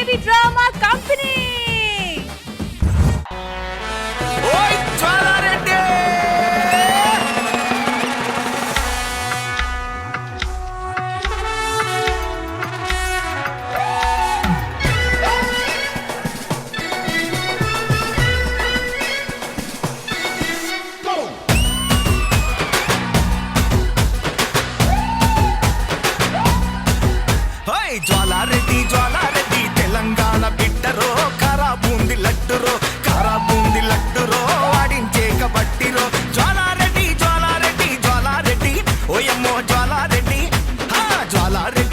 TV drama company. ఓయ్ జ్వాలారెడ్డి! ఓయ్ జ్వాలారెడ్డి జ్వాలారెడ్డి తెలంగాణ బిడ్డరో కారా బూంది లడ్డురో కారా బూంది లడ్డురో ఆడించే కబట్టిరో జ్వాలారెడ్డి జ్వాలారెడ్డి జ్వాలారెడ్డి ఓయమ్మో జ్వాలారెడ్డి జ్వాలారెడ్డి